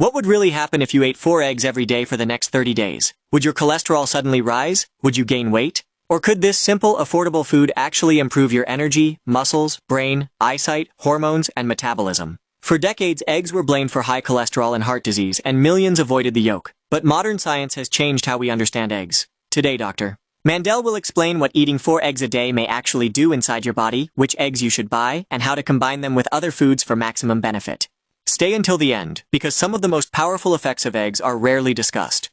What would really happen if you ate 4 eggs every day for the next 30 days? Would your cholesterol suddenly rise? Would you gain weight? Or could this simple, affordable food actually improve your energy, muscles, brain, eyesight, hormones, and metabolism? For decades, eggs were blamed for high cholesterol and heart disease, and millions avoided the yolk. But modern science has changed how we understand eggs. Today, Dr. Mandell will explain what eating 4 eggs a day may actually do inside your body, which eggs you should buy, and how to combine them with other foods for maximum benefit. Stay until the end, because some of the most powerful effects of eggs are rarely discussed.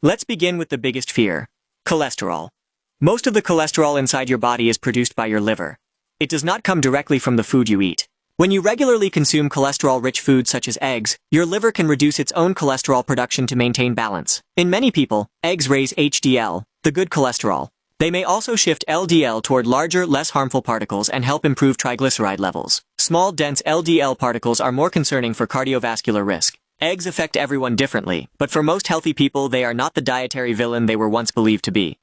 Let's begin with the biggest fear: cholesterol. Most of the cholesterol inside your body is produced by your liver. It does not come directly from the food you eat. When you regularly consume cholesterol-rich foods such as eggs, your liver can reduce its own cholesterol production to maintain balance. In many people, eggs raise HDL, the good cholesterol. They may also shift LDL toward larger, less harmful particles and help improve triglyceride levels. Small, dense LDL particles are more concerning for cardiovascular risk. Eggs affect everyone differently, but for most healthy people, they are not the dietary villain they were once believed to be.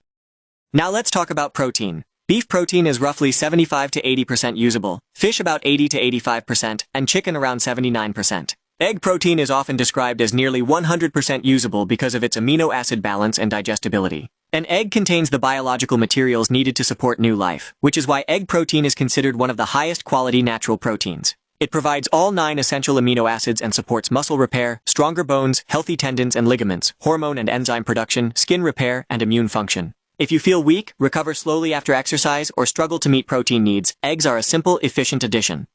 Now let's talk about protein. Beef protein is roughly 75 to 80% usable, fish about 80 to 85%, and chicken around 79%. Egg protein is often described as nearly 100% usable because of its amino acid balance and digestibility. An egg contains the biological materials needed to support new life, which is why egg protein is considered one of the highest quality natural proteins. It provides all 9 essential amino acids and supports muscle repair, stronger bones, healthy tendons and ligaments, hormone and enzyme production, skin repair, and immune function. If you feel weak, recover slowly after exercise, or struggle to meet protein needs, eggs are a simple, efficient addition.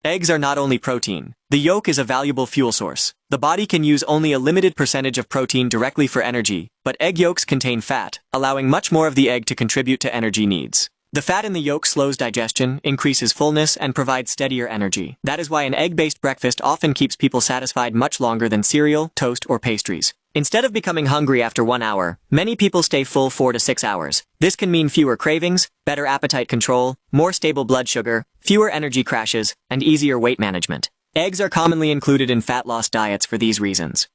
Eggs are not only protein. The yolk is a valuable fuel source. The body can use only a limited percentage of protein directly for energy, but egg yolks contain fat, allowing much more of the egg to contribute to energy needs. The fat in the yolk slows digestion, increases fullness, and provides steadier energy. That is why an egg-based breakfast often keeps people satisfied much longer than cereal, toast, or pastries. Instead of becoming hungry after 1 hour, many people stay full 4 to 6 hours. This can mean fewer cravings, better appetite control, more stable blood sugar, fewer energy crashes, and easier weight management. Eggs are commonly included in fat loss diets for these reasons.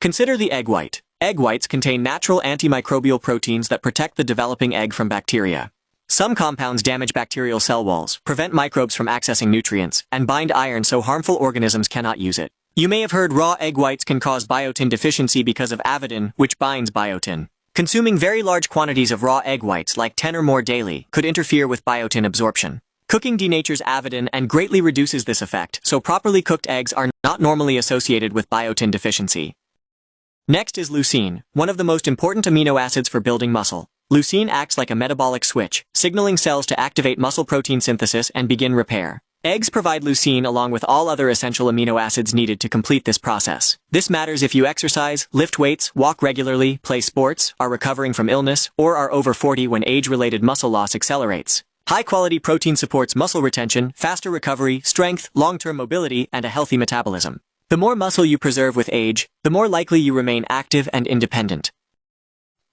Consider the egg white. Egg whites contain natural antimicrobial proteins that protect the developing egg from bacteria. Some compounds damage bacterial cell walls, prevent microbes from accessing nutrients, and bind iron so harmful organisms cannot use it. You may have heard raw egg whites can cause biotin deficiency because of avidin, which binds biotin. Consuming very large quantities of raw egg whites, like 10 or more daily, could interfere with biotin absorption. Cooking denatures avidin and greatly reduces this effect, so properly cooked eggs are not normally associated with biotin deficiency. Next is leucine, one of the most important amino acids for building muscle. Leucine acts like a metabolic switch, signaling cells to activate muscle protein synthesis and begin repair. Eggs provide leucine along with all other essential amino acids needed to complete this process. This matters if you exercise, lift weights, walk regularly, play sports, are recovering from illness, or are over 40 when age-related muscle loss accelerates. High-quality protein supports muscle retention, faster recovery, strength, long-term mobility, and a healthy metabolism. The more muscle you preserve with age, the more likely you remain active and independent.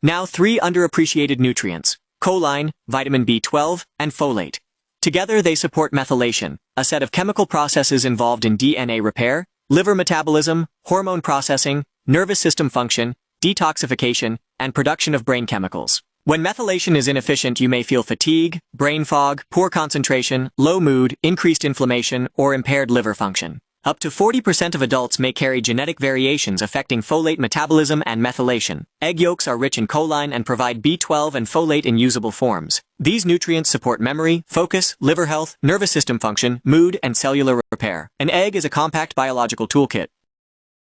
Now 3 underappreciated nutrients: choline, vitamin B12, and folate. Together they support methylation, a set of chemical processes involved in DNA repair, liver metabolism, hormone processing, nervous system function, detoxification, and production of brain chemicals. When methylation is inefficient, you may feel fatigue, brain fog, poor concentration, low mood, increased inflammation, or impaired liver function. Up to 40% of adults may carry genetic variations affecting folate metabolism and methylation. Egg yolks are rich in choline and provide B12 and folate in usable forms. These nutrients support memory, focus, liver health, nervous system function, mood, and cellular repair. An egg is a compact biological toolkit.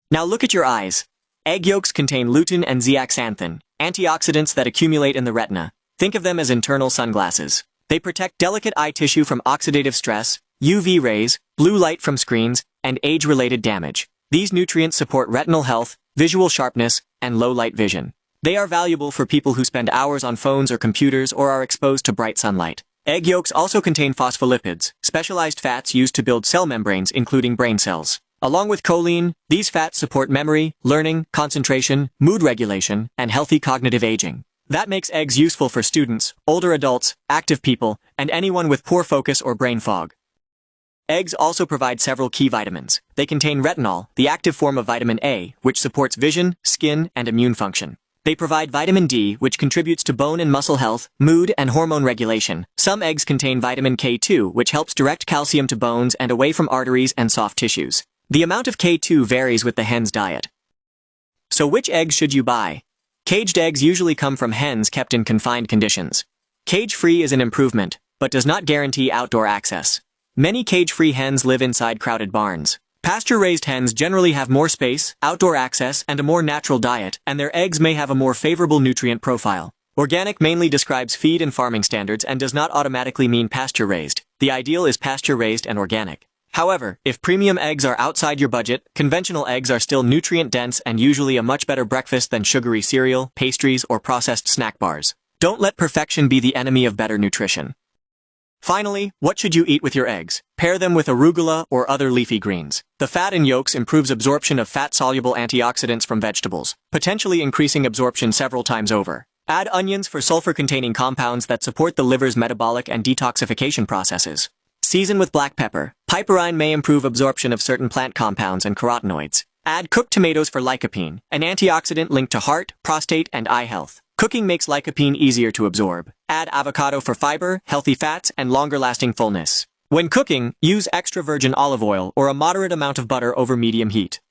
Now look at your eyes. Egg yolks contain lutein and zeaxanthin, antioxidants that accumulate in the retina. Think of them as internal sunglasses. They protect delicate eye tissue from oxidative stress, UV rays, blue light from screens, and age-related damage. These nutrients support retinal health, visual sharpness, and low-light vision. They are valuable for people who spend hours on phones or computers or are exposed to bright sunlight. Egg yolks also contain phospholipids, specialized fats used to build cell membranes including brain cells. Along with choline, these fats support memory, learning, concentration, mood regulation, and healthy cognitive aging. That makes eggs useful for students, older adults, active people, and anyone with poor focus or brain fog. Eggs also provide several key vitamins. They contain retinol, the active form of vitamin A, which supports vision, skin, and immune function. They provide vitamin D, which contributes to bone and muscle health, mood, and hormone regulation. Some eggs contain vitamin K2, which helps direct calcium to bones and away from arteries and soft tissues. The amount of K2 varies with the hen's diet. So which eggs should you buy? Caged eggs usually come from hens kept in confined conditions. Cage-free is an improvement, but does not guarantee outdoor access. Many cage-free hens live inside crowded barns. Pasture-raised hens generally have more space, outdoor access, and a more natural diet, and their eggs may have a more favorable nutrient profile. Organic mainly describes feed and farming standards and does not automatically mean pasture-raised. The ideal is pasture-raised and organic. However, if premium eggs are outside your budget, conventional eggs are still nutrient-dense and usually a much better breakfast than sugary cereal, pastries, or processed snack bars. Don't let perfection be the enemy of better nutrition. Finally, what should you eat with your eggs? Pair them with arugula or other leafy greens. The fat in yolks improves absorption of fat-soluble antioxidants from vegetables, potentially increasing absorption several times over. Add onions for sulfur-containing compounds that support the liver's metabolic and detoxification processes. Season with black pepper. Piperine may improve absorption of certain plant compounds and carotenoids. Add cooked tomatoes for lycopene, an antioxidant linked to heart, prostate, and eye health. Cooking makes lycopene easier to absorb. Add avocado for fiber, healthy fats, and longer-lasting fullness. When cooking, use extra virgin olive oil or a moderate amount of butter over medium heat.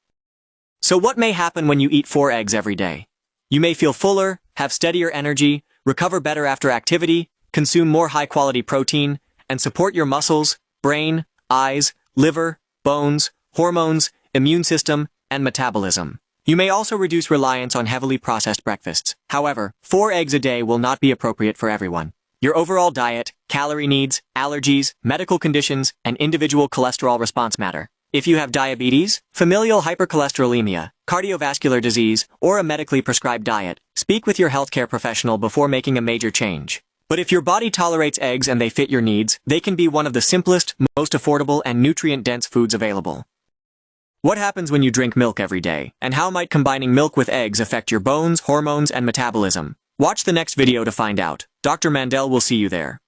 So what may happen when you eat 4 eggs every day? You may feel fuller, have steadier energy, recover better after activity, consume more high-quality protein, and support your muscles, brain, eyes, liver, bones, hormones, immune system, and metabolism. You may also reduce reliance on heavily processed breakfasts. However, 4 eggs a day will not be appropriate for everyone. Your overall diet, calorie needs, allergies, medical conditions, and individual cholesterol response matter. If you have diabetes, familial hypercholesterolemia, cardiovascular disease, or a medically prescribed diet, speak with your healthcare professional before making a major change. But if your body tolerates eggs and they fit your needs, they can be one of the simplest, most affordable, and nutrient-dense foods available. What happens when you drink milk every day, and how might combining milk with eggs affect your bones, hormones, and metabolism? Watch the next video to find out. Dr. Mandell will see you there.